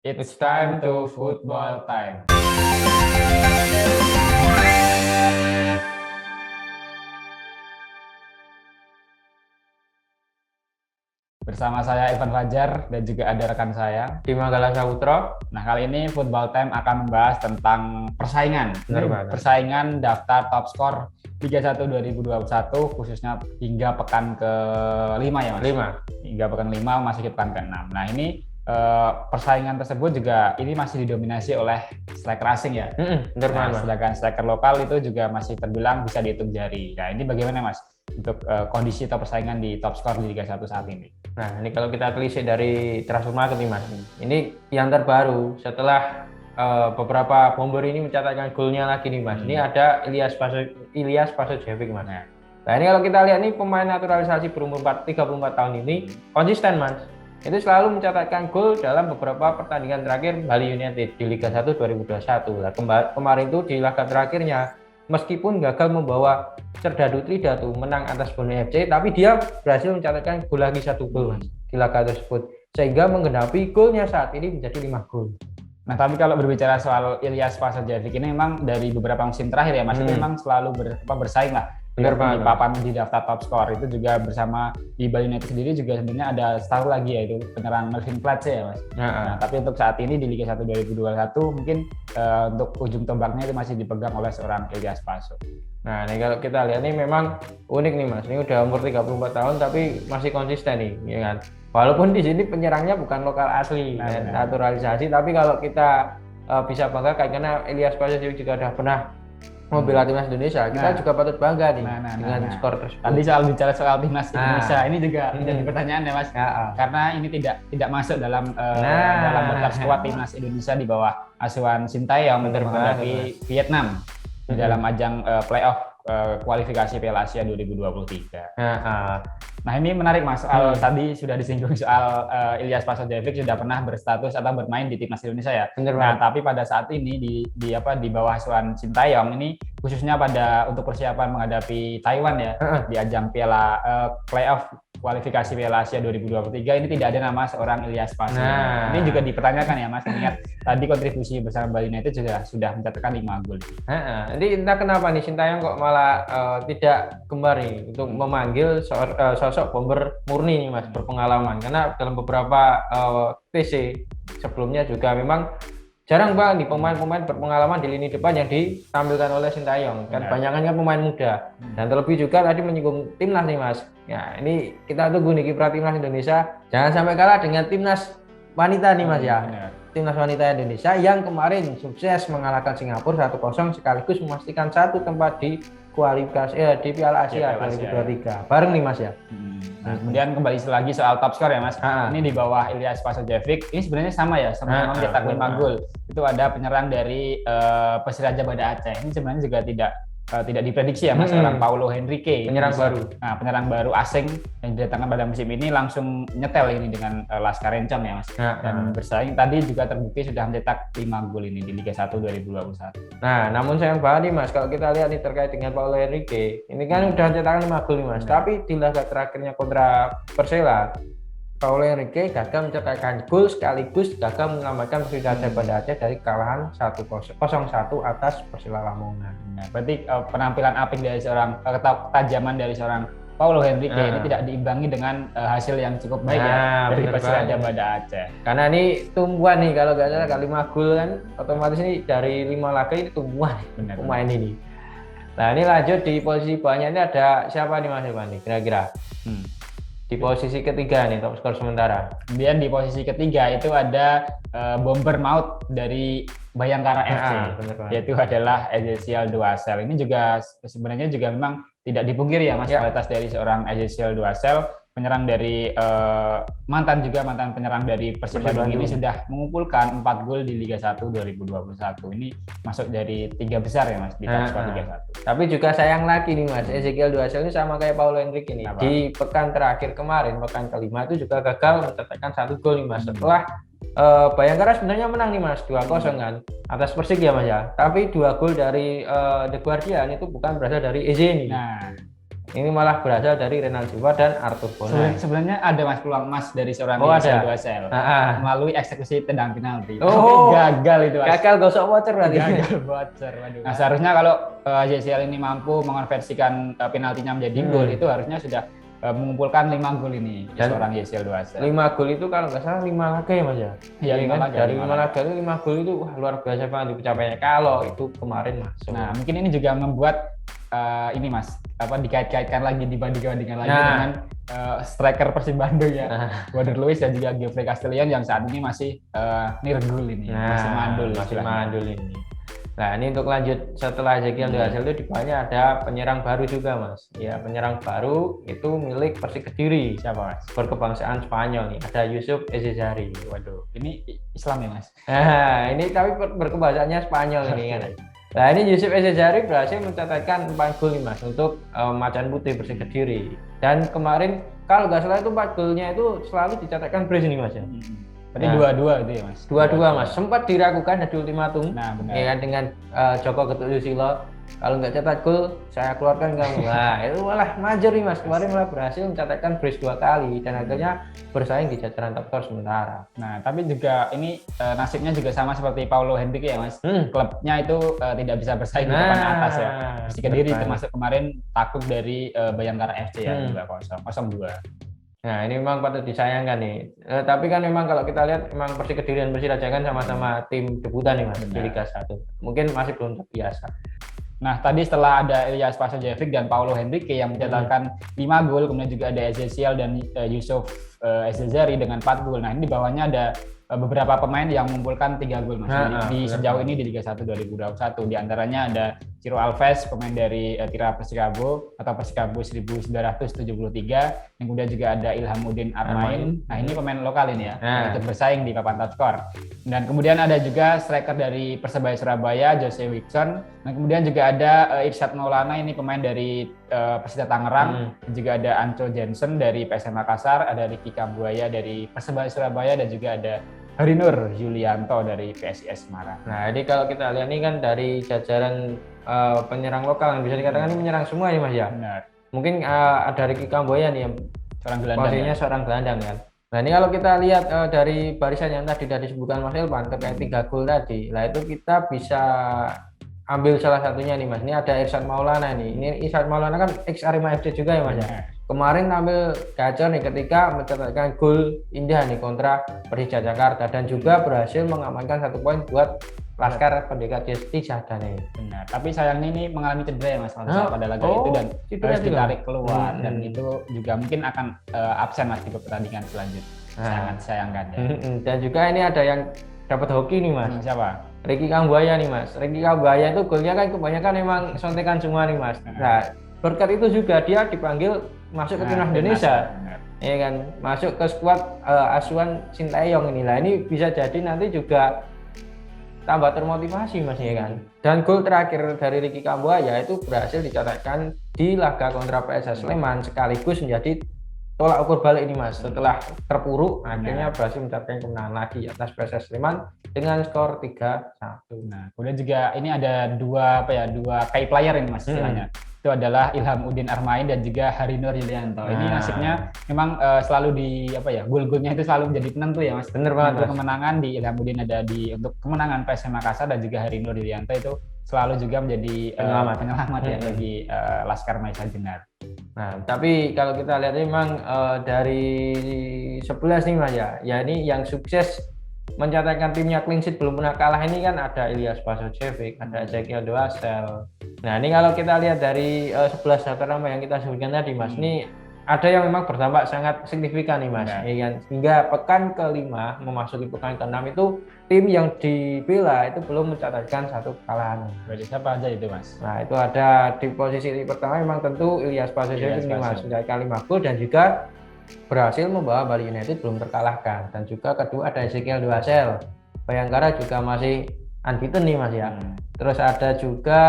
It's time to football time. Bersama saya Ivan Fajar dan juga ada rekan saya Bima Galang Saputra. Nah, kali ini Football Time akan membahas tentang persaingan. Persaingan daftar top skor Liga 1 2021 khususnya hingga pekan ke-5 ya Mas? 5. Hingga pekan 5 masuk ke pekan ke-6. Nah, ini persaingan tersebut juga ini masih didominasi oleh striker asing ya. Sedangkan striker lokal itu juga masih terbilang bisa dihitung jari. Nah, ini bagaimana Mas untuk kondisi atau persaingan di top skor di Liga 1 saat ini? Nah, ini kalau kita telisik dari transfer market nih Mas. Ini yang terbaru setelah beberapa bomber ini mencatatkan golnya lagi nih Mas. Ini ada Ilyas Pasojevic Mas. Nah, ini kalau kita lihat nih pemain naturalisasi berumur 34 tahun ini konsisten Mas. Itu selalu mencatatkan gol dalam beberapa pertandingan terakhir Bali United di Liga 1 2021. Nah, kemarin itu di laga terakhirnya meskipun gagal membawa Serdadu Tridatu menang atas Borneo FC, tapi dia berhasil mencatatkan gol lagi 1 gol Mas di laga tersebut, sehingga menggenapi golnya saat ini menjadi 5 gol. Nah, tapi kalau berbicara soal Ilyas Pasojevic ini memang dari beberapa musim terakhir ya Mas, itu memang selalu bersaing lah di papan di daftar top skor. Itu juga bersama di Bali United sendiri juga sebenarnya ada satu lagi yaitu penyerang Melvin Platze ya Mas. Nah, tapi untuk saat ini di Liga 1 2021 mungkin untuk ujung tombaknya itu masih dipegang oleh seorang Ilyas Paso. Nah, ini kalau kita lihat ini memang unik nih Mas. Ini udah umur 34 tahun tapi masih konsisten nih, ya kan. Walaupun di sini penyerangnya bukan lokal asli, naturalisasi, tapi kalau kita bisa bangga karena Ilyas Pasojevic juga udah pernah membela timnas Indonesia, kita juga patut bangga nih dengan skor tersebut. Tadi soal bicara soal timnas Indonesia, ini juga menjadi pertanyaan ya Mas, karena ini tidak masuk dalam daftar skuad timnas Indonesia di bawah asuhan Sintayong menghadapi Vietnam di dalam ajang playoff kualifikasi Piala Asia 2023. Nah, ini menarik Mas, soal tadi sudah disinggung soal Ilyas Pasojevic sudah pernah berstatus atau bermain di timnas Indonesia ya. Nah, tapi pada saat ini di bawah asuhan Sintayong ini khususnya untuk persiapan menghadapi Taiwan ya di ajang Piala playoff kualifikasi Piala Asia 2023 ini tidak ada nama seorang Ilyas Paso. Ini juga dipertanyakan ya Mas, mengingat tadi kontribusi bersama Bali United juga sudah mencatatkan 5 gol. Jadi entah kenapa nih Sintayong kok malah tidak gemar nih untuk memanggil sosok bomber murni nih Mas, berpengalaman, karena dalam beberapa TC sebelumnya juga memang jarang banget nih pemain-pemain berpengalaman di lini depan yang ditampilkan oleh Sintayong. Kan banyakan kan pemain muda. Dan terlebih juga tadi menyinggung timnas nih Mas. Ya, ini kita tunggu nih kiprah timnas Indonesia jangan sampai kalah dengan timnas wanita nih Mas ya. Timnas wanita Indonesia yang kemarin sukses mengalahkan Singapura 1-0 sekaligus memastikan satu tempat di kualifikasi di Piala Asia 2023. Bareng nih Mas ya. Nah, kemudian kembali lagi soal top skor ya Mas. Ini di bawah Ilyas Pasojevic. Ini sebenarnya sama ya, sama-sama mencetak 5 gol. Itu ada penyerang dari Persiraja Banda Aceh. Ini sebenarnya juga tidak diprediksi ya Mas, seorang Paulo Henrique, penyerang baru asing yang didatangkan pada musim ini langsung nyetel ini dengan Laskar Encam ya Mas. Dan bersaing tadi juga terbukti sudah mencetak 5 gol ini di Liga 1 2021. Nah, namun sayang banget nih Mas, kalau kita lihat nih terkait dengan Paulo Henrique, ini kan udah mencetak 5 gol nih Mas, tapi di laga terakhirnya kontra Persela, Paulo Henrique gagal mencetakkan gol sekaligus gagal menyelamatkan Persiraja Banda Aceh dari kekalahan 0-1 atas Persela Lamongan. Nah, berarti penampilan apik dari seorang ketajaman dari seorang Paulo Henrique ini tidak diimbangi dengan hasil yang cukup baik ya dari Persiraja Banda Aceh. Karena ini tumbuhan nih, kalau nggak salah kali 5 gol kan otomatis ini dari 5 laga ini tumbuhan pemain ini. Nah, ini lanjut di posisi bawahnya ini ada siapa nih Mas Irwan nih kira-kira? Di posisi ketiga nih top skor sementara. Kemudian di posisi ketiga itu ada bomber maut dari Bayangkara FC, yaitu adalah Ezekiel Duasel. Ini juga sebenarnya juga memang tidak dipungkiri ya Mas, kualitas dari seorang Ezekiel Duasel, penyerang dari mantan penyerang dari Persib Bandung ini sudah mengumpulkan 4 gol di Liga 1 2021. Ini masuk dari 3 besar ya Mas di top skor Liga 1. Tapi juga sayang lagi nih Mas, Ezekiel Duasel ini sama kayak Paulo Henrique ini. Di pekan terakhir kemarin, pekan ke-5 itu juga gagal mencetakkan 1 gol nih Mas. Setelah Bayangkara sebenarnya menang nih Mas 2-0 kan atas Persik ya Mas ya. Tapi 2 gol dari The Guardian itu bukan berasal dari Eze nih. Ini malah berasal dari Renal Siwa dan Arthur Bonai. Sebenarnya ada Mas peluang emas dari seorang ada. Duasel melalui eksekusi tendang penalti. Oh, gagal itu Mas. Gagal gosok voucher berarti. Gagal voucher. Nah, seharusnya kalau JCL ini mampu mengonversikan penaltinya menjadi gol, itu harusnya sudah mengumpulkan 5 gol ini seorang JCL Duasel. 5 gol itu kalau nggak salah 5 laga ya Mas ya? Iya, 5 laga. Dari 5 laga itu 5 gol itu wah, luar biasa banget pencapaiannya kalau itu kemarin masuk. Nah, mungkin ini juga membuat ini Mas, dikait-kaitkan lagi, dibanding-bandingkan lagi dengan striker Persib Bandung ya, Wader Luiz dan juga Geoffrey Castellion yang saat ini masih nirgul ini, masih mandul ini. Nah, ini untuk lanjut setelah Ezekiel Duasel itu di bawahnya ada penyerang baru juga Mas. Ya, penyerang baru itu milik Persik Kediri. Siapa Mas? Berkebangsaan Spanyol nih, ada Yusuf Ezezari. Waduh, ini Islam ya Mas? Nah, ini tapi berkebahasanya Spanyol ini kan. Nah, ini Yusuf Ezezari berhasil mencatatkan 4 gol nih Mas untuk Macan Putih Persik Kediri. Dan kemarin kalau nggak salah itu 4 golnya itu selalu dicatatkan brace nih Mas ya. Berarti dua-dua itu ya Mas? Dua-dua Mas, sempat diragukan ada ultimatum. Nah, benar. Ya kan dengan Joko Getuk Susilo, kalau nggak cetak gol saya keluarkan kamu. Nah, itu malah major nih Mas, kemarin malah berhasil mencatatkan brace 2 kali dan akhirnya bersaing di jajaran top skor sementara. Nah, tapi juga ini nasibnya juga sama seperti Paulo Henrique ya Mas. Klubnya itu tidak bisa bersaing di papan atas ya. Persik Kediri termasuk kemarin takut dari Bayangkara FC ya 2-0. Nah, ini memang patut disayangkan nih. Tapi kan memang kalau kita lihat memang Persik Kediri dan Persiraja kan sama-sama tim debutan nih Mas di Liga 1. Mungkin masih belum terbiasa. Nah, tadi setelah ada Ilyas Pasojevic dan Paulo Henrique yang mencatatkan 5 gol, kemudian juga ada Ezekiel dan Yusuf Ezezari dengan 4 gol. Nah, ini di bawahnya ada beberapa pemain yang mengumpulkan 3 gol Mas di sejauh ini di Liga 1 2021. Di antaranya ada Ciro Alves, pemain dari Tira Persikabo atau Persikabo 1973, yang kemudian juga ada Ilhamuddin Armain. Nah, ini pemain lokal ini ya, untuk bersaing di papan top skor. Dan kemudian ada juga striker dari Persebaya Surabaya, Jose Wilson. Dan kemudian juga ada Irsyad Maulana, ini pemain dari Persita Tangerang. Juga ada Anco Jensen dari PSM Makassar, ada Ricky Kambuaya dari Persebaya Surabaya, dan juga ada Harinur Yulianto dari PSIS Semarang. Nah, jadi kalau kita lihat ini kan dari jajaran penyerang lokal yang bisa dikatakan ini menyerang semua ya Mas ya. Benar. Mungkin ada Ricky Kambuaya nih yang seorang gelandang. Posisinya seorang gelandang kan. Nah, ini kalau kita lihat dari barisan yang tadi sudah disebutkan Mas Elvan terkait 3 gol tadi, lah itu kita bisa ambil salah satunya nih Mas. Ini ada Irsyad Maulana nih. Ini Irsyad Maulana kan ex Arema FC juga ya Mas ya. Kemarin tampil gacor nih ketika mencatatkan gol indah nih kontra Persija Jakarta dan juga berhasil mengamankan 1 poin buat Laskar Pendekar Jesti Syahdan nih. Benar. Tapi sayangnya ini mengalami cedera ya Mas pada laga itu dan harus ditarik keluar dan itu juga mungkin akan absen Mas di pertandingan selanjutnya. Sangat sayangkan ya. Dan juga ini ada yang dapat hoki nih Mas. Siapa? Ricky Kambuaya nih Mas. Ricky Kambuaya itu golnya kan kebanyakan memang sontekan semua nih Mas. Nah, berkat itu juga dia dipanggil masuk ke timnas Indonesia. Ya kan, masuk ke skuad asuhan Sintayong ini. Lah ini bisa jadi nanti juga tambah termotivasi Mas ya kan. Dan gol terakhir dari Ricky Kambuaya itu berhasil dicatatkan di laga kontra PSS Sleman sekaligus menjadi tolak ukur balik ini Mas. Setelah terpuruk akhirnya berhasil mencatatkan kemenangan lagi atas PSS Sleman dengan skor 3-1. Nah, kemudian juga ini ada dua key player ini Mas istilahnya. Itu adalah Ilhamuddin Armain dan juga Harinur Yulianto. Ini nasibnya memang selalu di gol-golnya itu selalu menjadi penentu ya Mas. Bener banget. Untuk kemenangan di Ilhamuddin ada untuk kemenangan PSM Makassar dan juga Harinur Yulianto itu selalu juga menjadi penyelamat ya bagi Laskar Maisa Jenar. Nah, tapi kalau kita lihat memang dari 11 nih Mas ya ini yang sukses mencatatkan timnya clean sheet belum pernah kalah ini kan ada Ilyas Pasojevic, ada Ezekiel Duasel. Nah, ini kalau kita lihat dari 11 daftar nama yang kita sebutkan tadi Mas, ini ada yang memang berdampak sangat signifikan nih Mas. Ya, hingga pekan ke-5 memasuki pekan ke-6 itu tim yang dibela itu belum mencatatkan 1 kekalahan. Berarti siapa aja itu Mas? Nah, itu ada di posisi pertama memang tentu Ilyas Pasojevic nih Mas, mencatatkan 5 gol dan juga berhasil membawa Bali United belum terkalahkan. Dan juga kedua ada Ezekiel Duasel. Bayangkara juga masih unbeaten nih Mas ya. Terus ada juga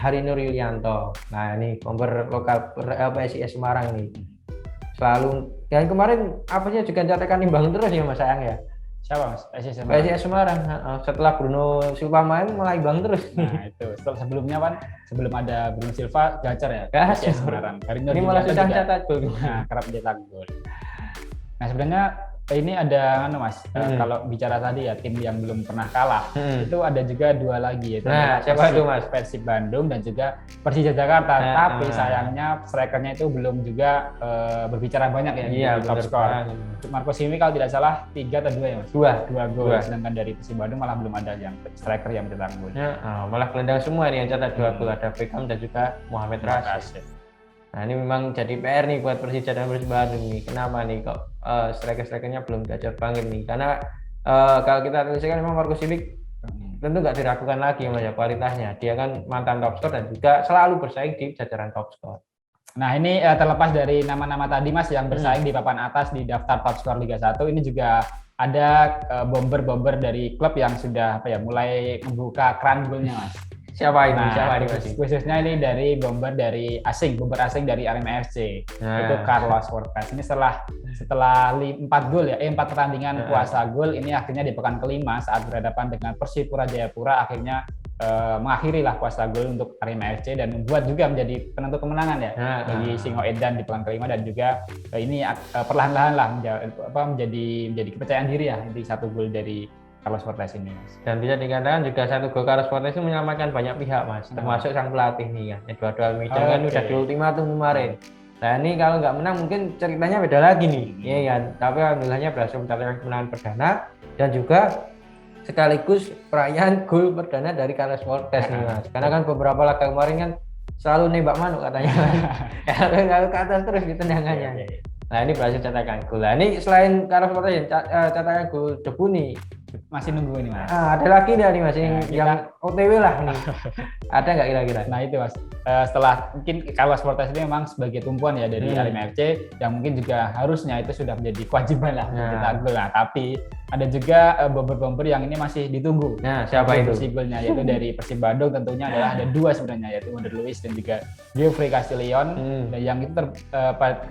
Harinur Yulianto. Nah, ini pember lokal PSIS Semarang nih. Selalu dan kemarin apanya juga catatkan imbang terus ya Mas sayang ya. Siapa Mas? PSIS Semarang. PSIS Semarang. Setelah Bruno Silva main malah imbang terus. Nah itu sebelumnya kan sebelum ada Bruno Silva Gacor ya. Gacor. PSIS Semarang. Ini malah susah cetak gol. Nah, kerap cetak gol. Nah sebenarnya ini ada Mas, kalau bicara tadi ya tim yang belum pernah kalah, itu ada juga dua lagi yaitu siapa itu Mas? Persib Bandung dan juga Persija Jakarta. Tapi sayangnya strikernya itu belum juga berbicara banyak ya di top skor. Marco Simi kalau tidak salah 3 atau 2 ya Mas? 2 gol. Sedangkan dari Persib Bandung malah belum ada yang striker yang mencetak gol. Malah gelandang semua nih yang cetak 2 gol, ada Beckham dan juga Muhammad Rashid. Nah ini memang jadi PR nih buat Persija dan Persib Bandung nih. Kenapa nih kok striker-strikernya belum gacor banget nih? Karena kalau kita tuliskan memang Marco Simic tentu nggak diragukan lagi ya kualitasnya. Dia kan mantan top skor dan juga selalu bersaing di jajaran top skor. Nah ini terlepas dari nama-nama tadi Mas yang bersaing di papan atas di daftar top skor Liga 1, ini juga ada bomber-bomber dari klub yang sudah mulai membuka keran golnya Mas. Siapa ini? Khususnya ini dari bomber asing dari Arema FC. Itu Carlos Fortes. Ini setelah 4 gol ya, 4 pertandingan puasa gol, ini akhirnya di pekan kelima saat berhadapan dengan Persipura Jayapura akhirnya mengakhiri lah puasa gol untuk Arema FC dan membuat juga menjadi penentu kemenangan ya bagi Singo Edan di pekan kelima, dan juga ini perlahan-lahan lah menjadi kepercayaan diri ya di 1 gol dari Carlos Fortes ini Mas. Dan bisa dikatakan juga 1 gol Carlos Fortes itu menyelamatkan banyak pihak Mas, termasuk sang pelatih nih ya. Eduardo Almeida kan udah di ultimatum kemarin. Nah ini kalau nggak menang mungkin ceritanya beda lagi nih, ya kan. Tapi alhamdulillahnya berhasil mencatatkan kemenangan perdana dan juga sekaligus perayaan gol perdana dari Carlos Fortes nih Mas. Karena kan beberapa laga kemarin kan selalu nembak manuk katanya. Kalau ke atas terus di tendangannya. Nah ini berhasil cetakkan gol. Nah ini selain Carlos Fortes cetakkan gol debu nih, masih nunggu ini Mas. Ada lagi nih Mas yang OTW lah nih. Ada nggak kira-kira? Nah itu Mas, setelah mungkin Carlos Fortes ini memang sebagai tumpuan ya dari Arema FC yang mungkin juga harusnya itu sudah menjadi kewajiban lah mencetak gol. Nah tapi ada juga bomber-bomber yang ini masih ditunggu. Nah siapa itu? Golnya yaitu dari Persib Bandung tentunya adalah ada 2 sebenarnya, yaitu Wander Luiz dan juga Geoffrey Castillon. Dan yang itu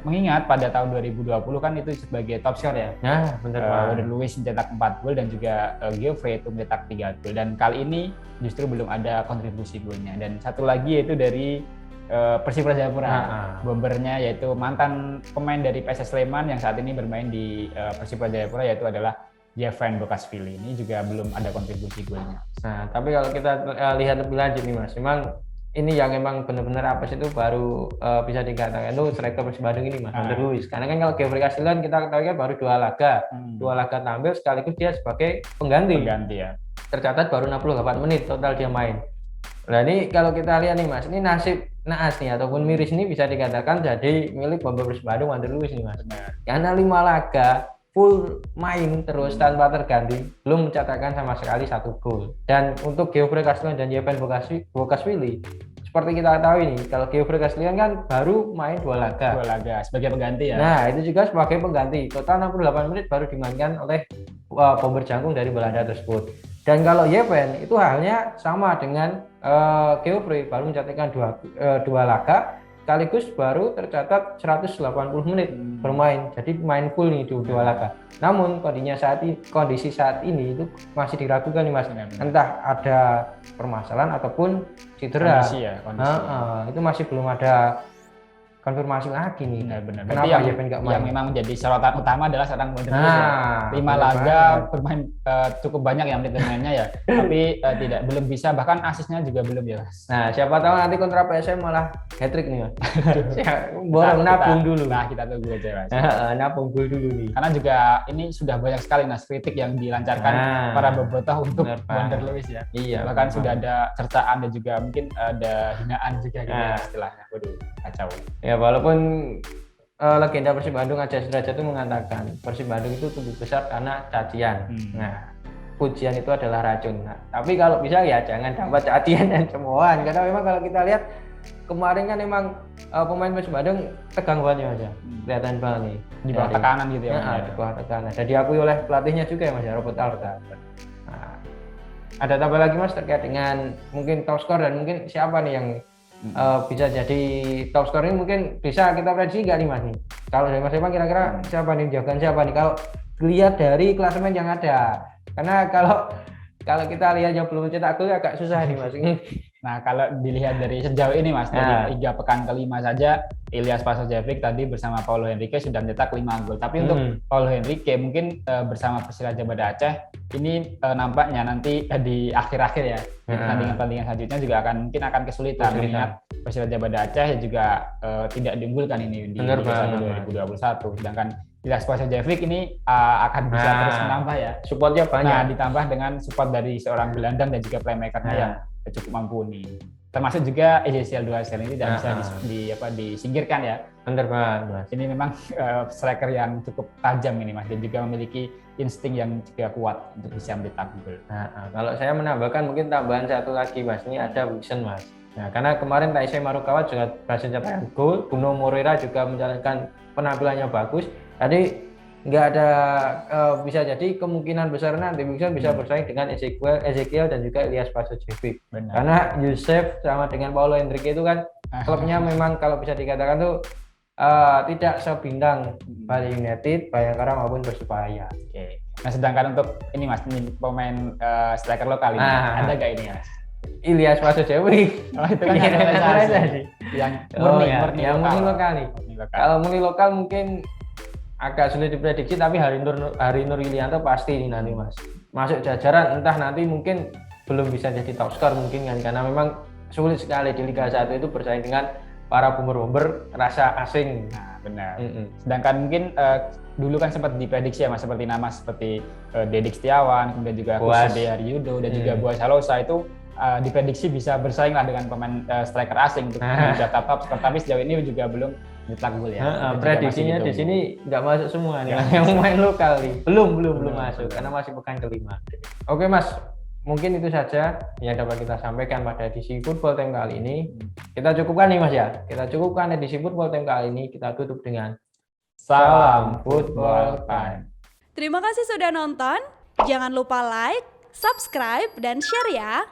mengingat pada tahun 2020 kan itu sebagai top skor ya. Nah benar. Wander Luiz mencetak 4 gol dan juga Geoffrey itu mencetak 3 gol, dan kali ini justru belum ada kontribusi golnya. Dan satu lagi yaitu dari Persipura Jayapura, bombernya yaitu mantan pemain dari PSS Sleman yang saat ini bermain di Persipura Jayapura, yaitu adalah Jevan Bokashvili. Ini juga belum ada kontribusi golnya. Nah tapi kalau kita lihat lebih lanjut nih Mas, memang ini yang memang benar-benar apes itu baru bisa dikatakan itu striker Persib Bandung ini Mas, Wander Luiz. Karena kan kalau Geoffrey Castillon kita ketahui kan baru 2 laga, 2 laga tampil sekaligus dia sebagai pengganti ya. Tercatat baru 68 menit total dia main. Nah ini kalau kita lihat nih Mas, ini nasib naas nih ataupun miris ini bisa dikatakan jadi milik bomber Persib Bandung Wander Luiz nih Mas. Karena 5 laga full main terus tanpa terganti, belum mencatatkan sama sekali 1 gol. Dan untuk Geoffrey Castillon dan Jevan Bokashvili, seperti kita tahu ini, kalau Geoffrey Castillon kan baru main 2 laga sebagai pengganti ya. Nah itu juga sebagai pengganti, total 68 menit baru dimainkan oleh bomber jangkung dari Belanda tersebut. Dan kalau Jevan itu halnya sama dengan Geoffrey, baru mencatatkan 2 laga sekaligus baru tercatat 180 menit bermain, jadi main full nih 2 laga. Namun kondisi saat ini itu masih diragukan nih Mas, entah ada permasalahan ataupun cedera. Kondisi. Itu masih belum ada konfirmasi lagi nih. Benar. Kenapa Jevan nggak main? Yang memang menjadi sorotan utama adalah seorang Wander Luiz ya. 5 laga bermain cukup banyak yang menit bermainnya ya, tapi belum bisa, bahkan asisnya juga belum ya Mas. Nah siapa tahu nanti kontra PSM malah hat-trick nih Mas. Borong nabung dulu. Nah kita tunggu aja Mas. Nabung gol dulu nih. Karena juga ini sudah banyak sekali Mas kritik yang dilancarkan para bobotoh untuk Wander Luiz ya. Iya. Bahkan sudah ada cercaan dan juga mungkin ada hinaan juga gitu ya istilahnya. Waduh, kacau. Ya walaupun legenda Persib Bandung Aja Sudrajat itu mengatakan Persib Bandung itu tumbuh besar karena cacian. Nah, pujian itu adalah racun. Nah, tapi kalau bisa ya jangan dapat cacian dan cemoohan, karena memang kalau kita lihat kemarin kan memang pemain Persib Bandung tegang banget aja. Kelihatan banget nih. Di bawah tekanan gitu ya. Di bawah tekanan. Dan diakui oleh pelatihnya juga ya Mas ya, Robert Alda. Nah, ada tambah lagi Mas terkait dengan mungkin top skor dan mungkin siapa nih yang bisa jadi top skor ini, mungkin bisa kita prediksi nggak nih Mas nih? Kalau dari Mas Evan kira-kira siapa nih, jagoan siapa nih? Kalau lihat dari klasemen yang ada. Karena kalau kita lihat yang belum cetak gol agak susah nih Mas. Nah, kalau dilihat dari sejauh ini Mas, dari 3 pekan kelima saja, Ilyas Pasojevic tadi bersama Paulo Henrique sudah mencetak 5 gol. Tapi untuk Paulo Henrique mungkin bersama Persiraja Banda Aceh ini nampaknya nanti di akhir-akhir ya, pertandingan-pertandingan selanjutnya juga mungkin akan kesulitan mengingat Persiraja Banda Aceh juga tidak diunggulkan ini di Liga 1 2021. Sedangkan Ilyas Pasojevic ini akan bisa terus menambah ya. Supportnya banyak. Nah, ditambah dengan support dari seorang gelandang dan juga playmaker-nya yang cukup mumpuni. Termasuk juga Ezekiel Duhasil ini tidak bisa disingkirkan ya. Benar banget, Mas. Ini memang striker yang cukup tajam ini Mas, dan juga memiliki insting yang juga kuat untuk bisa mencetak gol. Kalau saya menambahkan mungkin tambahan satu lagi Mas, ini ada Wilson Mas. Nah, karena kemarin Taisei Marukawa juga berhasil mencetak gol, Bruno Moreira juga menjalankan penampilannya bagus. Tadi nggak ada bisa jadi kemungkinan besar nanti Wilson bisa bersaing dengan Ezekiel dan juga Ilyas Pasojevic. Karena Yusef sama dengan Paulo Henrique itu kan klubnya memang kalau bisa dikatakan tuh tidak sebintang Bali United, Bayangkara maupun Persebaya. Nah, sedangkan untuk ini Mas, pemain striker lokal ini ada nggak ini Mas? Ilyas Pasojevic. Itu kan yang murni lokal nih. Kalau murni lokal mungkin agak sulit diprediksi, tapi Hari Nur Ilianto pasti ini nanti Mas masuk jajaran, entah nanti mungkin belum bisa jadi top skor mungkin kan, karena memang sulit sekali di Liga 1 itu bersaing dengan para bomber-bomber rasa asing. Nah, benar. Sedangkan mungkin dulu kan sempat diprediksi ya Mas, seperti nama seperti Dedik Setiawan, kemudian juga Kusede Haryudo dan juga Buas Halosa itu diprediksi bisa bersaing lah dengan pemain striker asing untuk mencetak top skor, tapi sejauh ini juga belum mencetak gol ya. Prediksinya di sini nggak masuk semua nih yang main lokal nih, belum masuk karena masih pekan kelima. Oke Mas, mungkin itu saja yang dapat kita sampaikan pada edisi Football Time kali ini. Kita cukupkan nih Mas ya, kita cukupkan edisi Football Time kali ini, kita tutup dengan salam Football Time. Terima kasih sudah nonton, jangan lupa like, subscribe, dan share ya.